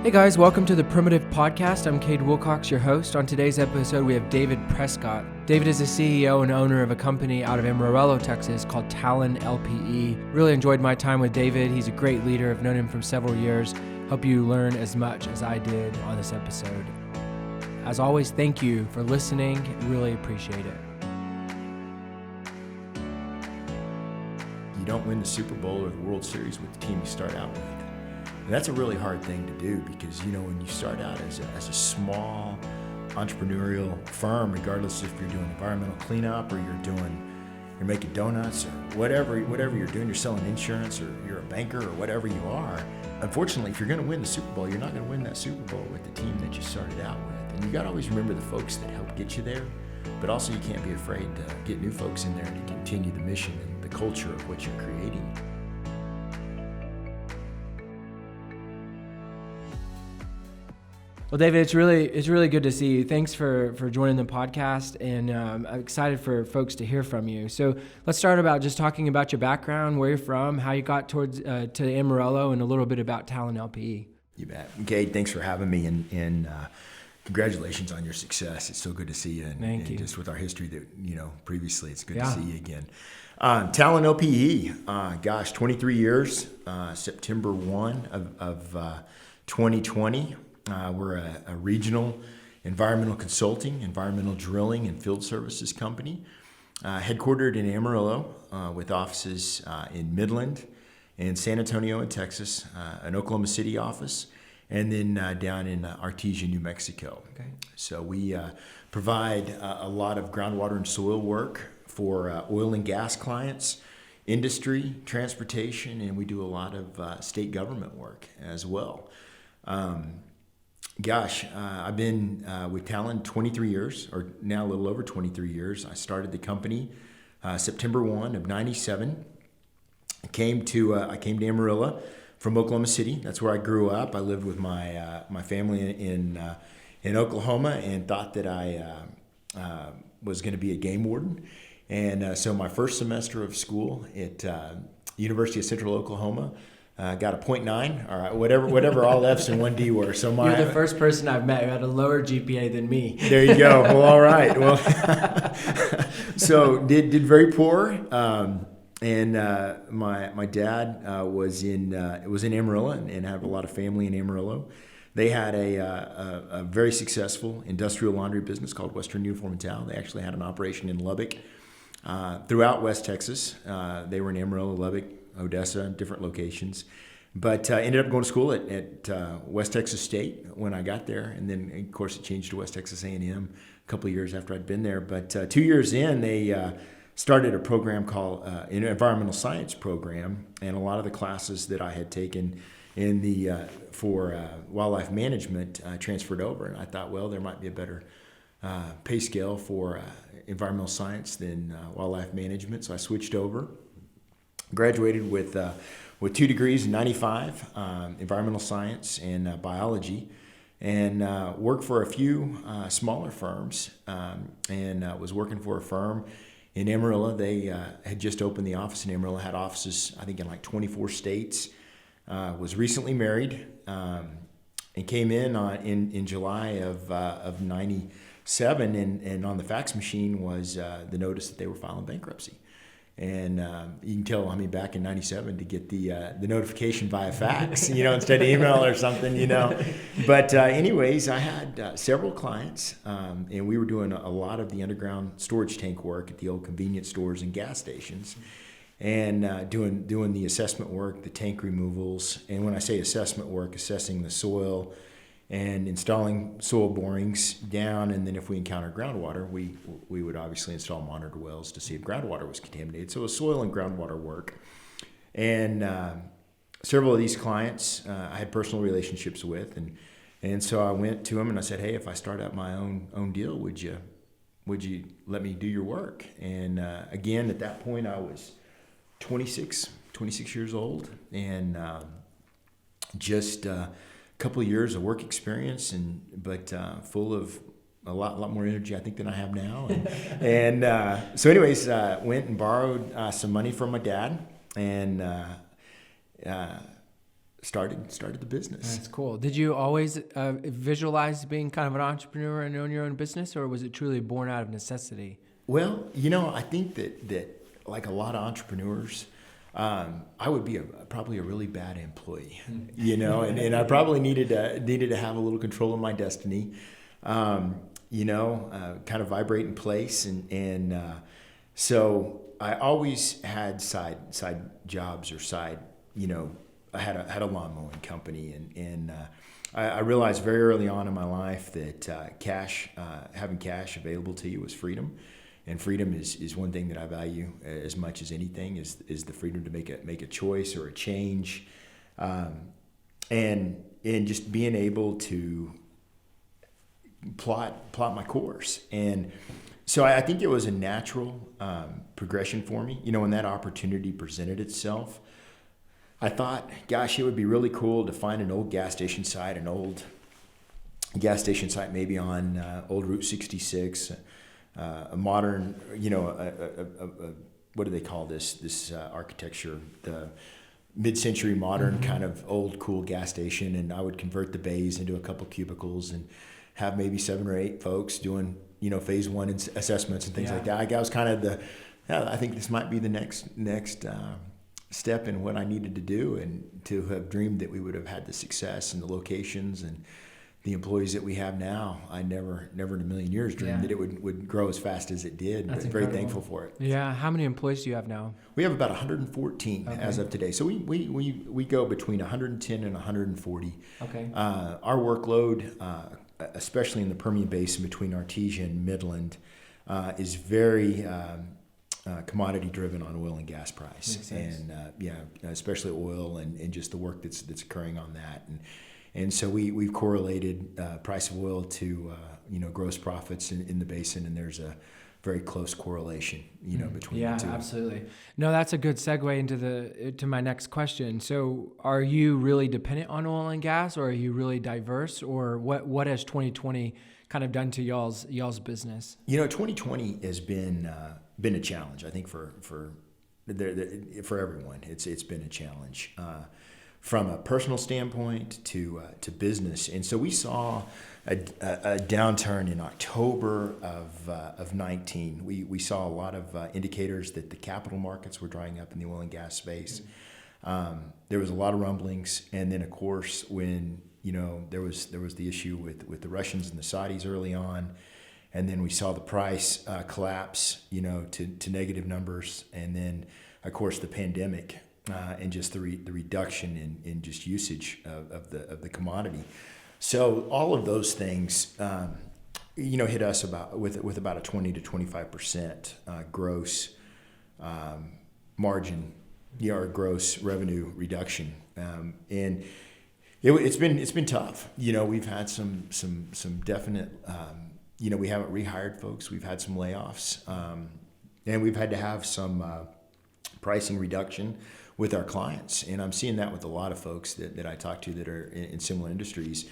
Hey guys, welcome to the Primitive Podcast. I'm Kade Wilcox, your host. On today's episode, we have David Prescott. David is the CEO and owner of a company out of Amarillo, Texas called TalonLPE. Really enjoyed my time with David. He's a great leader. I've known him for several years. Hope you learn as much as I did on this episode. As always, thank you for listening. Really appreciate it. You don't win the Super Bowl or the World Series with the team you start out with. And that's a really hard thing to do because, when you start out as a small entrepreneurial firm, regardless if you're doing environmental cleanup or you're making donuts or whatever you're doing, you're selling insurance or you're a banker or whatever you are, unfortunately, if you're going to win the Super Bowl, you're not going to win that Super Bowl with the team that you started out with. And you got to always remember the folks that helped get you there, but also you can't be afraid to get new folks in there to continue the mission and the culture of what you're creating. Well, David, it's really good to see you. Thanks for joining the podcast, and I'm excited for folks to hear from you. So let's start about just talking about your background, where you're from, how you got towards to Amarillo, and a little bit about TalonLPE. You bet. Kade, thanks for having me, and congratulations on your success. It's so good to see you. Thank you. Just with our history that previously, it's good to see you again. TalonLPE, 23 years, September 1 of 2020. We're a regional environmental consulting, environmental drilling, and field services company, headquartered in Amarillo with offices in Midland and San Antonio in Texas, an Oklahoma City office, and then down in Artesia, New Mexico. Okay. So we provide a lot of groundwater and soil work for oil and gas clients, industry, transportation, and we do a lot of state government work as well. I've been with Talon 23 years, or now a little over 23 years. I started the company September 1 of 97. I came to Amarillo from Oklahoma City. That's where I grew up. I lived with my family in Oklahoma and thought that I was going to be a game warden. And so my first semester of school at University of Central Oklahoma, got a 0.9, or whatever all F's and one D were. So you're the first person I've met who had a lower GPA than me. There you go. Well, all right. Well, so did very poor. And my dad was in Amarillo and have a lot of family in Amarillo. They had a very successful industrial laundry business called Western Uniform and Towel. They actually had an operation in Lubbock, throughout West Texas. They were in Amarillo, Lubbock, Odessa, different locations, but ended up going to school at West Texas State when I got there, and then of course it changed to West Texas A&M a couple of years after I'd been there. But 2 years in, they started a program called an environmental science program, and a lot of the classes that I had taken in for wildlife management transferred over, and I thought, well, there might be a better pay scale for environmental science than wildlife management, so I switched over. Graduated with 2 degrees in 95, environmental science and biology, and worked for a few smaller firms, and was working for a firm in Amarillo. They had just opened the office in Amarillo, had offices, I think, in like 24 states, was recently married, and came in July of 97, and on the fax machine was the notice that they were filing bankruptcy. And you can tell, back in 97 to get the notification via fax, instead of email or something, But anyways, I had several clients, and we were doing a lot of the underground storage tank work at the old convenience stores and gas stations, and doing the assessment work, the tank removals. And when I say assessment work, assessing the soil and installing soil borings down, and then if we encounter groundwater, we would obviously install monitor wells to see if groundwater was contaminated. So it was soil and groundwater work. And several of these clients I had personal relationships with, and so I went to them and I said, hey, if I start out my own deal, would you let me do your work? And again, at that point, I was 26 years old, and just couple of years of work experience, but full of a lot more energy, I think, than I have now. And so anyways, went and borrowed some money from my dad, and started the business. That's cool. Did you always visualize being kind of an entrepreneur and own your own business, or was it truly born out of necessity? Well, I think that like a lot of entrepreneurs, I would be probably a really bad employee, and I probably needed to have a little control of my destiny, kind of vibrate in place, and so I always had side jobs or side, I had a lawn mowing company, and I realized very early on in my life that having cash available to you was freedom. And freedom is one thing that I value as much as anything is the freedom to make a choice or a change, and just being able to plot my course. And so I think it was a natural progression for me. When that opportunity presented itself, I thought, gosh, it would be really cool to find an old gas station site, maybe on old Route 66. A modern, what do they call this architecture? The mid-century modern kind of old cool gas station, and I would convert the bays into a couple cubicles and have maybe 7 or 8 folks doing, phase 1 assessments and things like that. I was kind of I think this might be the next step in what I needed to do, and to have dreamed that we would have had the success and the locations and the employees that we have now. I never in a million years dreamed that it would grow as fast as it did. That's but very thankful for it. Yeah. How many employees do you have now? We have about 114 as of today. So we go between 110 and 140. Okay. Our workload, especially in the Permian Basin between Artesia and Midland, is very commodity driven on oil and gas price. And especially oil and just the work that's occurring on that. And so we've correlated price of oil to gross profits in the basin, and there's a very close correlation between the two. Yeah, absolutely. No, that's a good segue to my next question. So, are you really dependent on oil and gas, or are you really diverse, or what has 2020 kind of done to y'all's business? 2020 has been a challenge. I think for everyone, it's been a challenge. From a personal standpoint to business. And so we saw a downturn in October of 19. We saw a lot of indicators that the capital markets were drying up in the oil and gas space. There was a lot of rumblings. And then, of course, when there was the issue with the Russians and the Saudis early on, and then we saw the price collapse, to negative numbers. And then, of course, the pandemic. And just the reduction in just usage of the commodity. So all of those things, hit us with about a 20 to 25% gross margin, or gross revenue reduction, and it's been tough. We've had some definite. We haven't rehired folks. We've had some layoffs, and we've had to have some pricing reduction with our clients. And I'm seeing that with a lot of folks that I talk to that are in similar industries.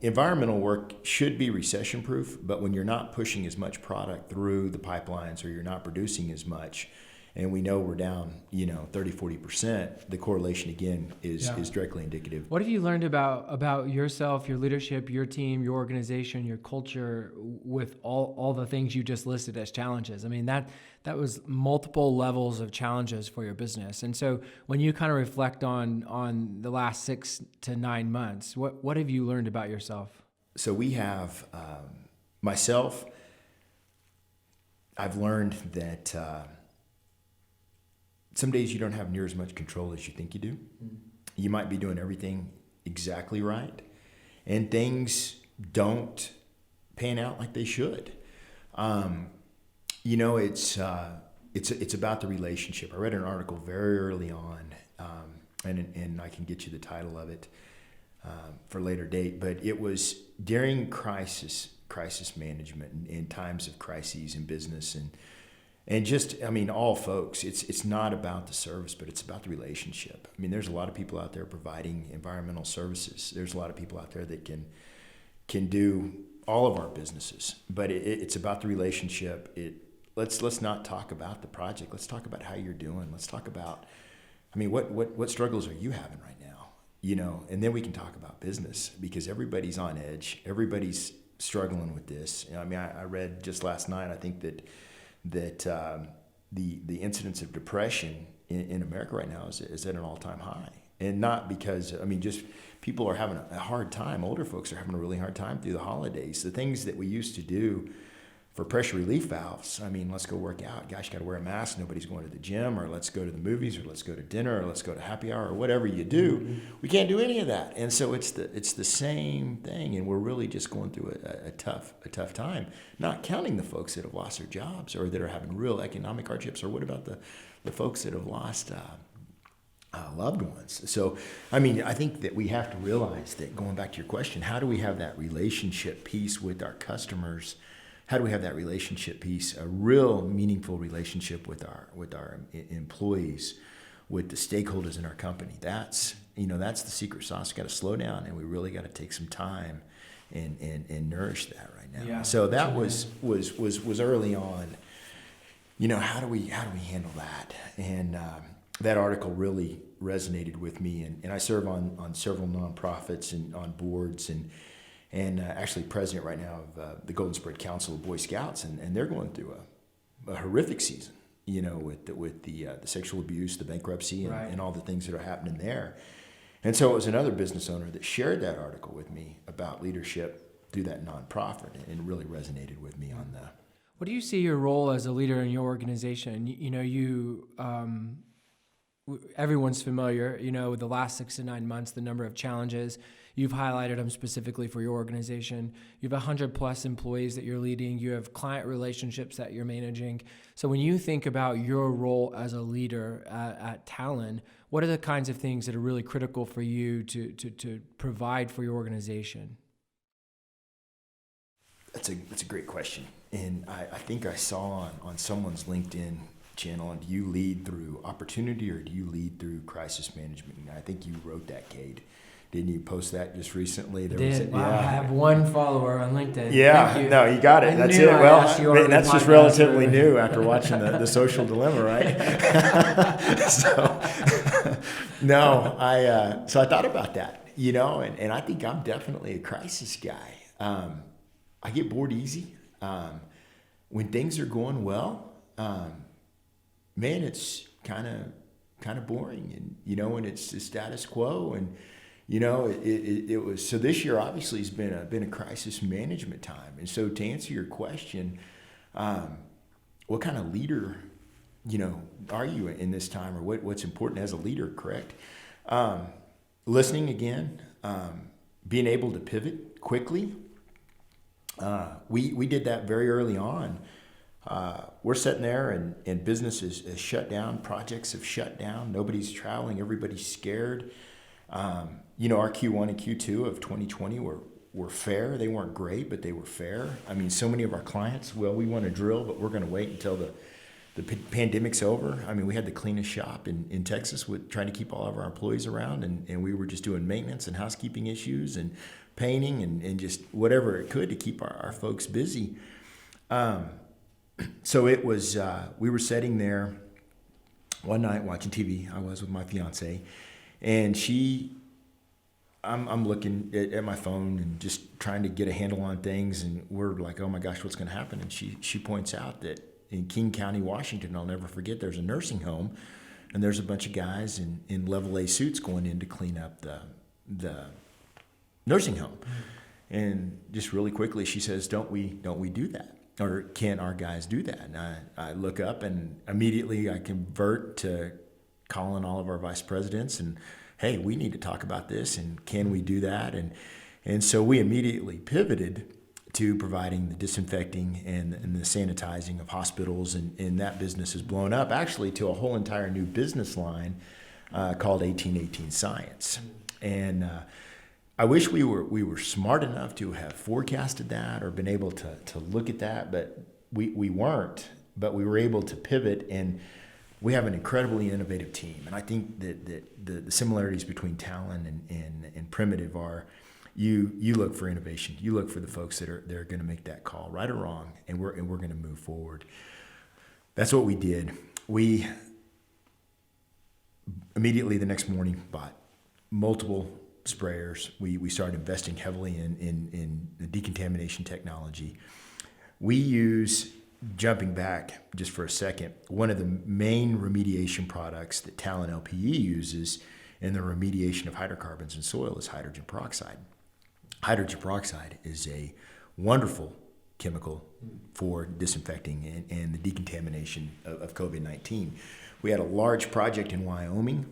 Environmental work should be recession proof, but when you're not pushing as much product through the pipelines, or you're not producing as much, and we know we're down, 30, 40%, the correlation again is directly indicative. What have you learned about yourself, your leadership, your team, your organization, your culture, with all the things you just listed as challenges? I mean, that was multiple levels of challenges for your business. And so when you kind of reflect on the last 6 to 9 months, what have you learned about yourself? So we have, myself, I've learned that some days you don't have near as much control as you think you do. You might be doing everything exactly right, and things don't pan out like they should. It's about the relationship. I read an article very early on, and I can get you the title of it for a later date, but it was during crisis management in times of crises in business, and just, all folks, it's not about the service, but it's about the relationship. There's a lot of people out there providing environmental services. There's a lot of people out there that can do all of our businesses, but it's about the relationship. Let's not talk about the project. Let's talk about how you're doing. Let's talk about I mean, what struggles are you having right now? And then we can talk about business, because everybody's on edge. Everybody's struggling with this. I mean, I read just last night, I think that the incidence of depression in America right now is at an all-time high. And not because, just people are having a hard time. Older folks are having a really hard time through the holidays. The things that we used to do for pressure relief valves, let's go work out. Gosh, you got to wear a mask. Nobody's going to the gym, or let's go to the movies, or let's go to dinner, or let's go to happy hour, or whatever you do. Mm-hmm. We can't do any of that. And so it's the same thing. And we're really just going through a tough time, not counting the folks that have lost their jobs or that are having real economic hardships. Or what about the folks that have lost loved ones? So, I think that we have to realize that, going back to your question, how do we have that relationship piece with our customers? How do we have that relationship piece, a real meaningful relationship with our employees, with the stakeholders in our company? That's the secret sauce. We've got to slow down, and we really got to take some time and nourish that right now. Yeah. So that was early on. How do we handle that? And that article really resonated with me. And I serve on several nonprofits and on boards, and actually president right now of the Golden Spread Council of Boy Scouts, and they're going through a horrific season, with the sexual abuse, the bankruptcy, and all the things that are happening there. And so it was another business owner that shared that article with me about leadership through that nonprofit, and it really resonated with me on the. What do you see your role as a leader in your organization? Everyone's familiar, with the last 6 to 9 months, the number of challenges. You've highlighted them specifically for your organization. You have 100+ employees that you're leading. You have client relationships that you're managing. So when you think about your role as a leader at Talon, what are the kinds of things that are really critical for you to provide for your organization? That's a great question. And I think I saw on someone's LinkedIn channel, and do you lead through opportunity, or do you lead through crisis management? And I think you wrote that, Kade. Didn't you post that just recently? Wow, I have one follower on LinkedIn. Yeah, no, you got it. That's it. Well, that's just relatively new after watching the Social Dilemma, right? So I thought about that, and I think I'm definitely a crisis guy. I get bored easy. When things are going well, man, it's kind of boring, and it's the status quo, and it was. So this year obviously has been a crisis management time. And so to answer your question, what kind of leader are you in this time, or what's important as a leader? Correct. Listening again, being able to pivot quickly. We did that very early on. We're sitting there, and business is shut down. Projects have shut down. Nobody's traveling. Everybody's scared. Our Q1 and Q2 of 2020 were fair. They weren't great, but they were fair. So many of our clients, we want to drill, but we're going to wait until the pandemic's over. We had the cleanest shop in Texas with trying to keep all of our employees around, and we were just doing maintenance and housekeeping issues and painting and just whatever it could to keep our folks busy. So it was, we were sitting there one night watching TV. I was with my fiance, and I'm looking at my phone and just trying to get a handle on things, and we're like, oh my gosh, what's going to happen? And she points out that in King County, Washington, I'll never forget, there's a nursing home, and there's a bunch of guys in level A suits going in to clean up the nursing home. And just really quickly, she says, don't we do that? Or can our guys do that? And I look up, and immediately I convert to calling all of our vice presidents, and hey, we need to talk about this, and can we do that? And so we immediately pivoted to providing the disinfecting and the sanitizing of hospitals, and that business has blown up actually to a whole entire new business line called 1818 Science. And I wish we were smart enough to have forecasted that or been able to look at that, but we weren't. But we were able to pivot, and we have an incredibly innovative team. And I think that the similarities between Talon and Primitive are you look for innovation. You look for the folks that are going to make that call, right or wrong, and we're going to move forward. That's what we did. immediately the next morning bought multiple sprayers. We started investing heavily in the decontamination technology. We use, jumping back just for a second, one of the main remediation products that TalonLPE uses in the remediation of hydrocarbons in soil is hydrogen peroxide. Hydrogen peroxide is a wonderful chemical for disinfecting and the decontamination of COVID-19. We had a large project in Wyoming.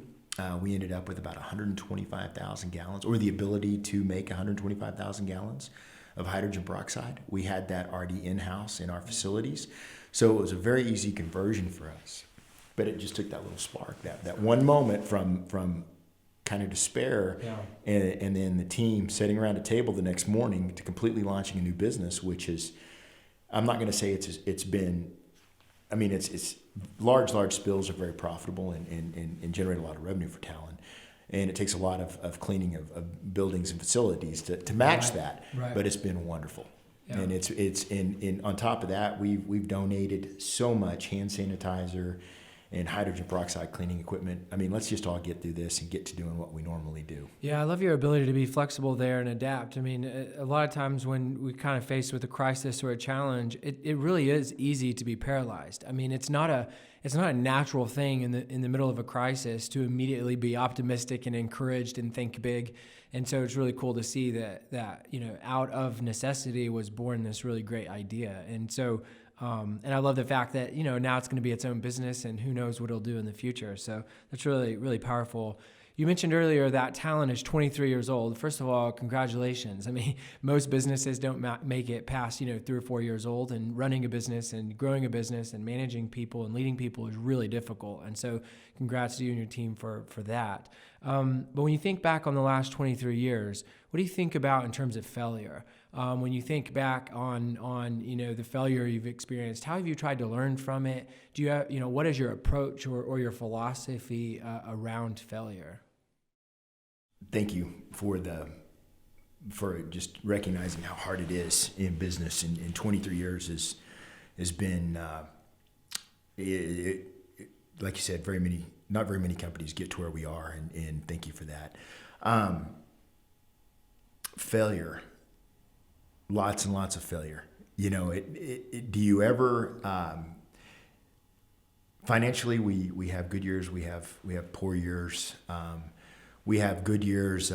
We ended up with about 125,000 gallons, or the ability to make 125,000 gallons of hydrogen peroxide. We had that already in-house in our facilities. So it was a very easy conversion for us. But it just took that little spark, that one moment from kind of despair, and then the team sitting around a table the next morning to completely launching a new business, which is, I'm not going to say it's been, I mean, it's large spills are very profitable and generate a lot of revenue for Talon. And it takes a lot of cleaning of buildings and facilities to match that. Right. But it's been wonderful. Yeah. And it's in on top of that, we've donated so much hand sanitizer and hydrogen peroxide cleaning equipment. I mean, let's just all get through this and get to doing what we normally do. Yeah, I love your ability to be flexible there and adapt. I mean, a lot of times when we kind of faced with a crisis or a challenge, it really is easy to be paralyzed. I mean, it's not a natural thing in the middle of a crisis to immediately be optimistic and encouraged and think big. And so it's really cool to see that out of necessity was born this really great idea. And so and I love the fact that now it's going to be its own business, and who knows what it'll do in the future. So that's really, really powerful. You mentioned earlier that Talon is 23 years old. First of all, congratulations. I mean, most businesses don't make it past 3 or 4 years old, and running a business and growing a business and managing people and leading people is really difficult. And so congrats to you and your team for that. But when you think back on the last 23 years, what do you think about in terms of failure? When you think back on the failure you've experienced, how have you tried to learn from it? Do you have, what is your approach or your philosophy around failure? Thank you for just recognizing how hard it is in business. In 23 years has been, like you said, not very many companies get to where we are, and thank you for that. Failure. Lots and lots of failure. Do you ever, financially, we have good years, we have poor years. We have good years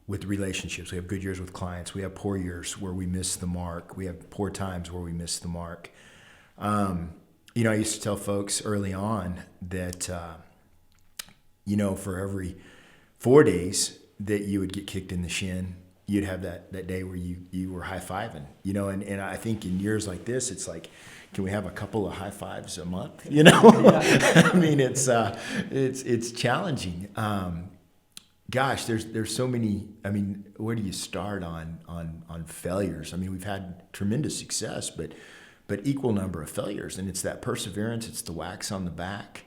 with relationships. We have good years with clients. We have poor years where we miss the mark. We have poor times where we miss the mark. I used to tell folks early on that, for every 4 days that you would get kicked in the shin, you'd have that day where you were high-fiving, and I think in years like this, it's like, can we have a couple of high fives a month? I mean, it's challenging. Gosh, there's so many. I mean, where do you start on failures? I mean, we've had tremendous success, but equal number of failures, and it's that perseverance, it's the wax on the back,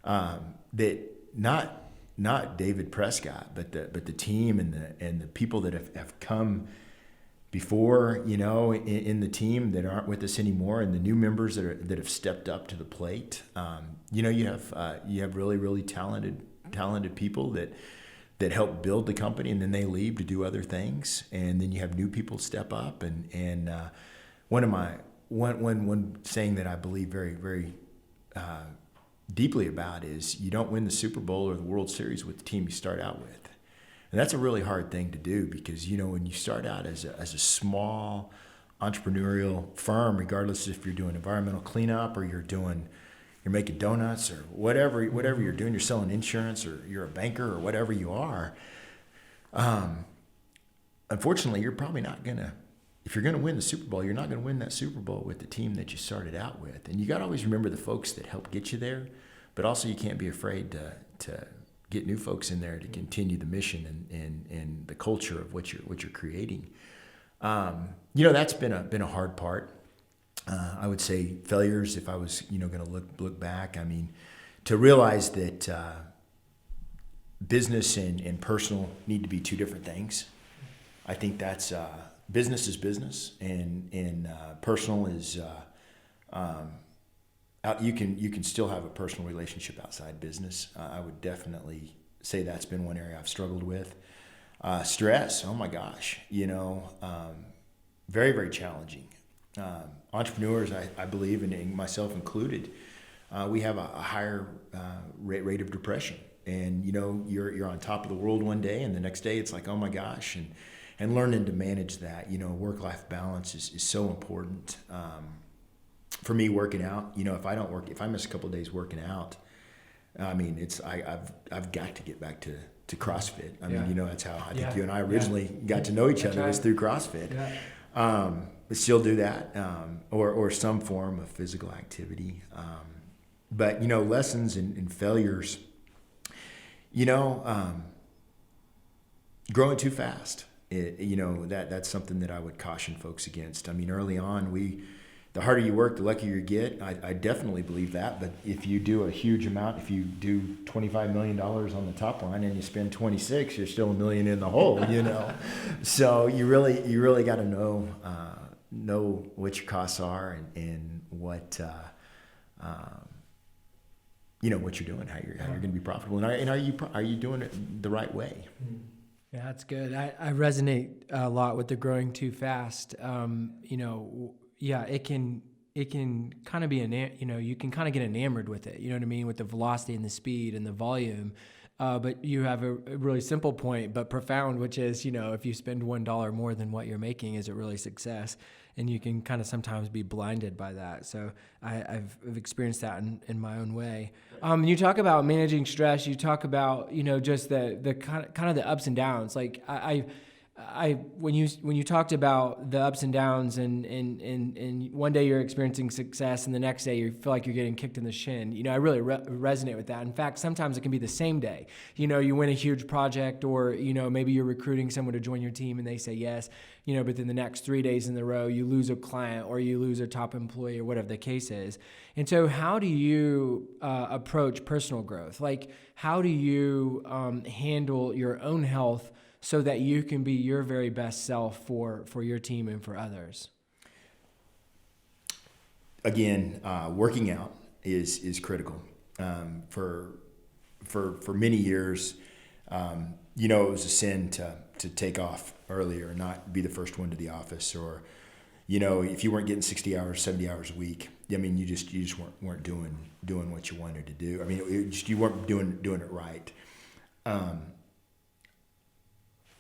that not David Prescott, but the team and the people that have come before, in the team that aren't with us anymore, and the new members that have stepped up to the plate. You have really, really talented people that help build the company, and then they leave to do other things, and then you have new people step up. And one saying that I believe very, very deeply about is, you don't win the Super Bowl or the World Series with the team you start out with. And that's a really hard thing to do, because when you start out as a small entrepreneurial firm, regardless if you're doing environmental cleanup or you're making donuts or whatever you're doing, you're selling insurance or you're a banker or whatever you are, unfortunately, you're probably not gonna, if you're gonna win the Super Bowl, you're not gonna win that Super Bowl with the team that you started out with. And you gotta always remember the folks that helped get you there, but also you can't be afraid to get new folks in there to continue the mission and the culture of what you're creating. That's been a hard part. I would say failures, if I was going to look back, I mean, to realize that business and personal need to be two different things. I think that's business is business, and personal is you can still have a personal relationship outside business. I would definitely say that's been one area I've struggled with. Stress, oh my gosh, very, very challenging. Entrepreneurs, I believe, and myself included, we have a higher rate of depression. And you're on top of the world one day, and the next day it's like, oh my gosh, and learning to manage that. Work-life balance is so important. For me, working out, if I miss a couple of days working out, I mean, I've got to get back to CrossFit. I mean, that's how I think you and I originally got to know each other, was through CrossFit. But still do that, or some form of physical activity. But lessons and failures. Growing too fast. That's something that I would caution folks against. I mean, early on, the harder you work, the luckier you get. I definitely believe that. But if you do a huge amount, if you do $25 million on the top line and you spend 26, you're still $1 million in the hole, So you really got to know what your costs are and what what you're doing, how you're going to be profitable, and are you doing it the right way? Yeah, that's good. I resonate a lot with the growing too fast. It can kind of be you can kind of get enamored with it. You know what I mean, with the velocity and the speed and the volume. But you have a really simple point, but profound, which is, if you spend $1 more than what you're making, is it really success? And you can kind of sometimes be blinded by that. So I've experienced that in my own way. You talk about managing stress. You talk about, just the kind of the ups and downs. Like when you talked about the ups and downs and one day you're experiencing success and the next day you feel like you're getting kicked in the shin, I really resonate with that. In fact, sometimes it can be the same day. You win a huge project, or maybe you're recruiting someone to join your team and they say yes, but then the next 3 days in a row you lose a client or you lose a top employee or whatever the case is. And so how do you approach personal growth? Like, how do you handle your own health so that you can be your very best self for your team and for others? Again, working out is critical. For many years, it was a sin to take off early or not be the first one to the office, or if you weren't getting 60 hours, 70 hours a week, I mean, you just weren't doing what you wanted to do. I mean, you weren't doing it right.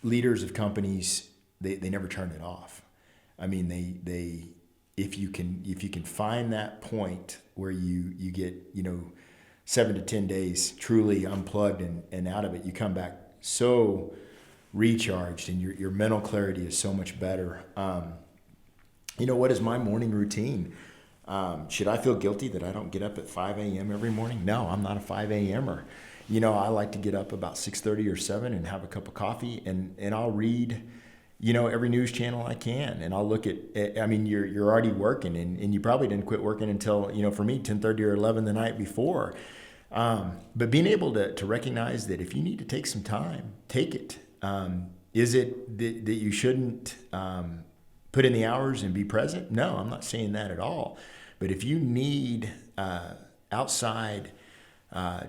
Leaders of companies, they never turn it off. I mean, they if you can find that point where you get 7 to 10 days truly unplugged and out of it, you come back so recharged, and your mental clarity is so much better. What is my morning routine? Should I feel guilty that I don't get up at 5 a.m. every morning? No, I'm not a 5 a.m.er. I like to get up about 6:30 or 7 and have a cup of coffee, and I'll read, every news channel I can, and I'll look at. I mean, you're already working, and you probably didn't quit working until for me 10:30 or 11 the night before. But being able to recognize that if you need to take some time, take it. Is it that you shouldn't put in the hours and be present? No, I'm not saying that at all. But if you need outside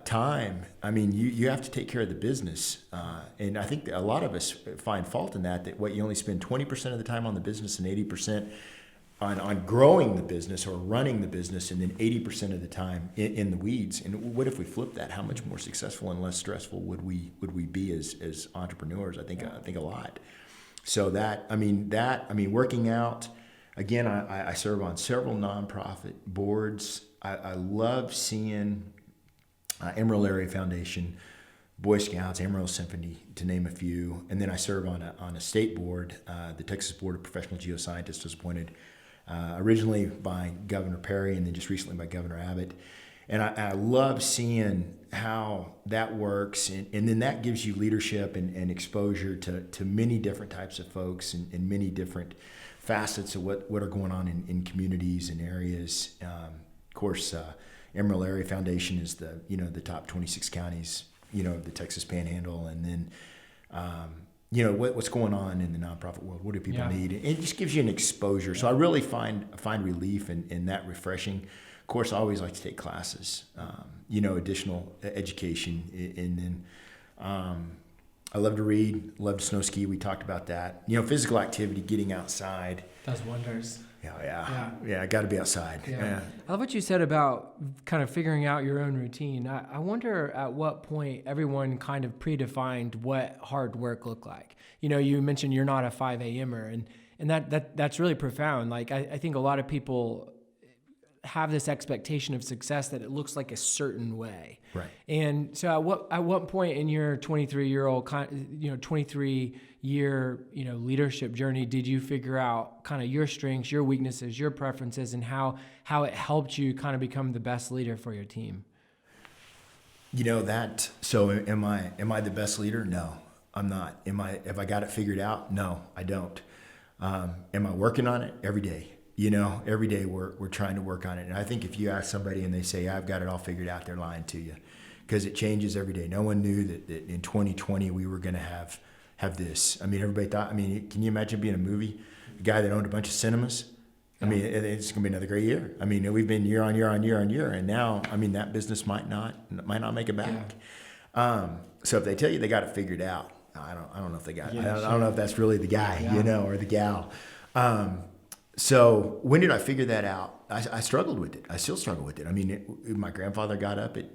time, I mean, you have to take care of the business. And I think that a lot of us find fault in that what you only spend 20% of the time on the business and 80% on growing the business or running the business, and then 80% of the time in the weeds. And what if we flip that? How much more successful and less stressful would we be as entrepreneurs? I think a lot. So working out, again, I serve on several nonprofit boards. I love seeing Emerald Area Foundation, Boy Scouts, Amarillo Symphony, to name a few. And then I serve on a state board. The Texas Board of Professional Geoscientists was appointed originally by Governor Perry and then just recently by Governor Abbott. And I love seeing how that works. And then that gives you leadership and exposure to many different types of folks and many different facets of what are going on in communities and areas. Of course, Emerald Area Foundation is the top 26 counties, of the Texas Panhandle. And then, what's going on in the nonprofit world? What do people need? It just gives you an exposure. So I really find relief in that refreshing of course, I always like to take classes, additional education. And then I love to read, love to snow ski. We talked about that. Physical activity, getting outside. Does wonders. Yeah. I got to be outside. Yeah. I love what you said about kind of figuring out your own routine. I wonder at what point everyone kind of predefined what hard work looked like. You mentioned you're not a 5 a.m.er, and that's really profound. Like I think a lot of people have this expectation of success that it looks like a certain way. Right. And so at what point in your 23-year leadership journey did you figure out kind of your strengths, your weaknesses, your preferences, and how it helped you kind of become the best leader for your team? So am I the best leader? No, I'm not. Have I got it figured out? No, I don't. Am I working on it? Every day. Every day we're trying to work on it. And I think if you ask somebody and they say, I've got it all figured out, they're lying to you, because it changes every day. No one knew that in 2020 we were going to have this. Everybody thought, can you imagine being a movie, a guy that owned a bunch of cinemas? Yeah. It's going to be another great year. We've been year on year on year on year. And now, that business might not make it back. Yeah. So if they tell you they got it figured out, I don't know if they got it. I don't know if that's really the guy, or the gal. So when did I figure that out? I struggled with it. I still struggle with it. My grandfather got up at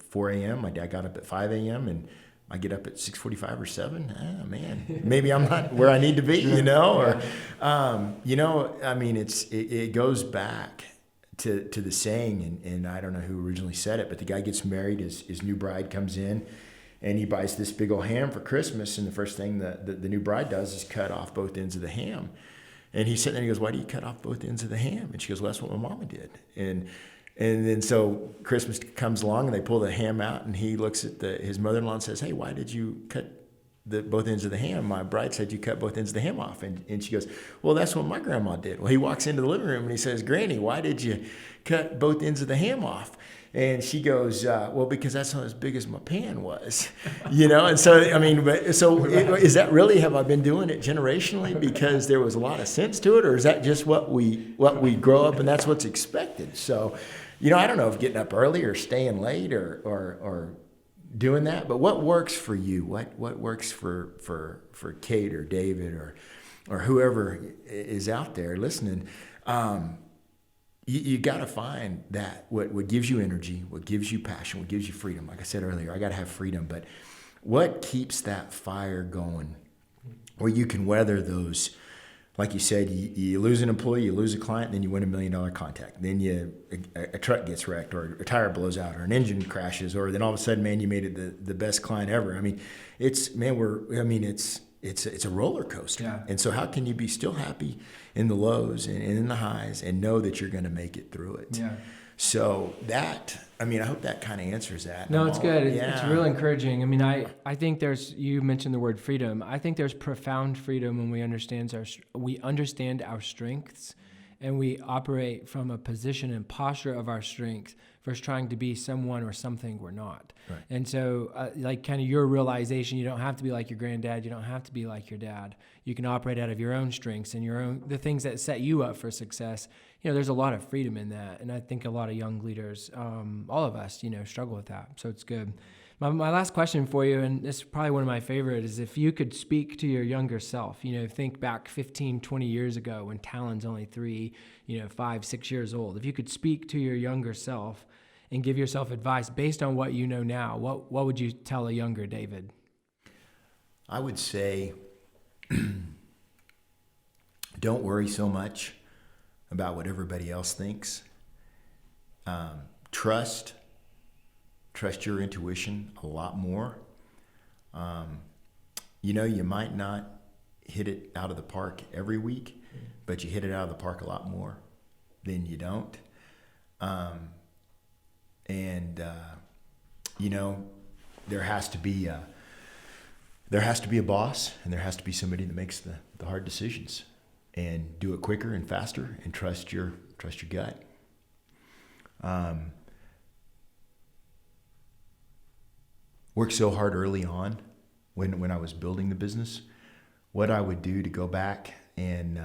4 a.m. My dad got up at 5 a.m. and I get up at 6:45 or 7. Man, maybe I'm not where I need to be, it goes back to the saying, and I don't know who originally said it, but the guy gets married, his new bride comes in, and he buys this big old ham for Christmas, and the first thing the new bride does is cut off both ends of the ham. And he's sitting there and he goes, why do you cut off both ends of the ham? And she goes, well, that's what my mama did. And then so Christmas comes along and they pull the ham out, and he looks at his mother-in-law and says, hey, why did you cut both ends of the ham? My bride said you cut both ends of the ham off. And she goes, well, that's what my grandma did. Well, he walks into the living room and he says, Granny, why did you cut both ends of the ham off? And she goes, well, because that's not as big as my pan was, And so, is that really, have I been doing it generationally because there was a lot of sense to it, or is that just what we grow up and that's what's expected? So, I don't know if getting up early or staying late or doing that, but what works for you? What works for Kade or David or whoever is out there listening? You got to find that what gives you energy, what gives you passion, what gives you freedom. Like I said earlier, I got to have freedom, but what keeps that fire going where you can weather those, like you said, you lose an employee, you lose a client, then you win $1 million contract. Then a truck gets wrecked, or a tire blows out, or an engine crashes, or then all of a sudden, man, you made it the best client ever. It's a roller coaster. Yeah. And so how can you be still happy in the lows and in the highs and know that you're going to make it through it? Yeah. So that, I hope that kind of answers that. No, it's good. It's real encouraging. I think you mentioned the word freedom. I think there's profound freedom when we understand our strengths, and we operate from a position and posture of our strength versus trying to be someone or something we're not. Right. And so kind of your realization, you don't have to be like your granddad. You don't have to be like your dad. You can operate out of your own strengths and the things that set you up for success. There's a lot of freedom in that. And I think a lot of young leaders, all of us, struggle with that. So it's good. My last question for you, and this is probably one of my favorite, is if you could speak to your younger self, think back 15, 20 years ago when Talon's only 3, 5, 6 years old. If you could speak to your younger self and give yourself advice based on what you know now, what would you tell a younger David? I would say, don't worry so much about what everybody else thinks. Trust your intuition a lot more. You might not hit it out of the park every week, but you hit it out of the park a lot more than you don't. There has to be a boss, and there has to be somebody that makes the hard decisions and do it quicker and faster, and trust your gut. Worked so hard early on when I was building the business, what I would do to go back and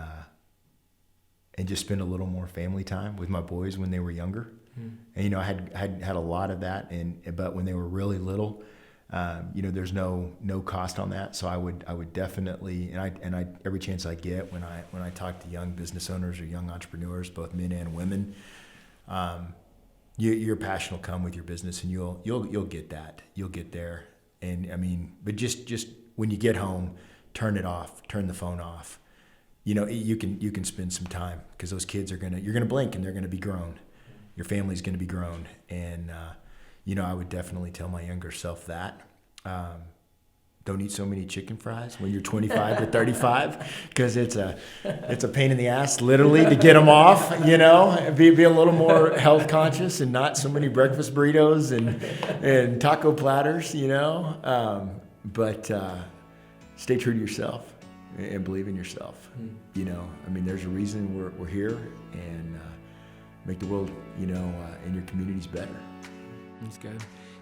just spend a little more family time with my boys when they were younger. And, I had a lot of that, but when they were really little, there's no cost on that. So I would definitely, and I every chance I get when I talk to young business owners or young entrepreneurs, both men and women, your passion will come with your business, and you'll get that. You'll get there. And but just when you get home, turn it off, turn the phone off. You can spend some time, because those kids you're gonna blink and they're gonna be grown. Your family's gonna be grown, and I would definitely tell my younger self that. Don't eat so many chicken fries when you're 25 or 35, because it's a pain in the ass, literally, to get them off. Be a little more health conscious, and not so many breakfast burritos and taco platters. But stay true to yourself and believe in yourself. There's a reason we're here, and make the world, and your communities better. That's good.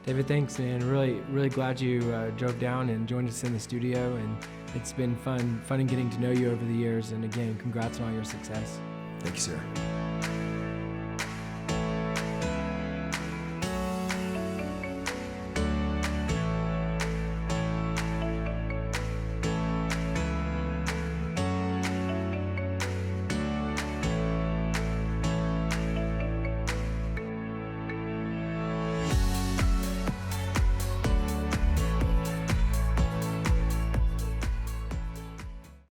David, thanks, man. Really, really glad you drove down and joined us in the studio, and it's been fun in getting to know you over the years. And again, congrats on all your success. Thank you, sir.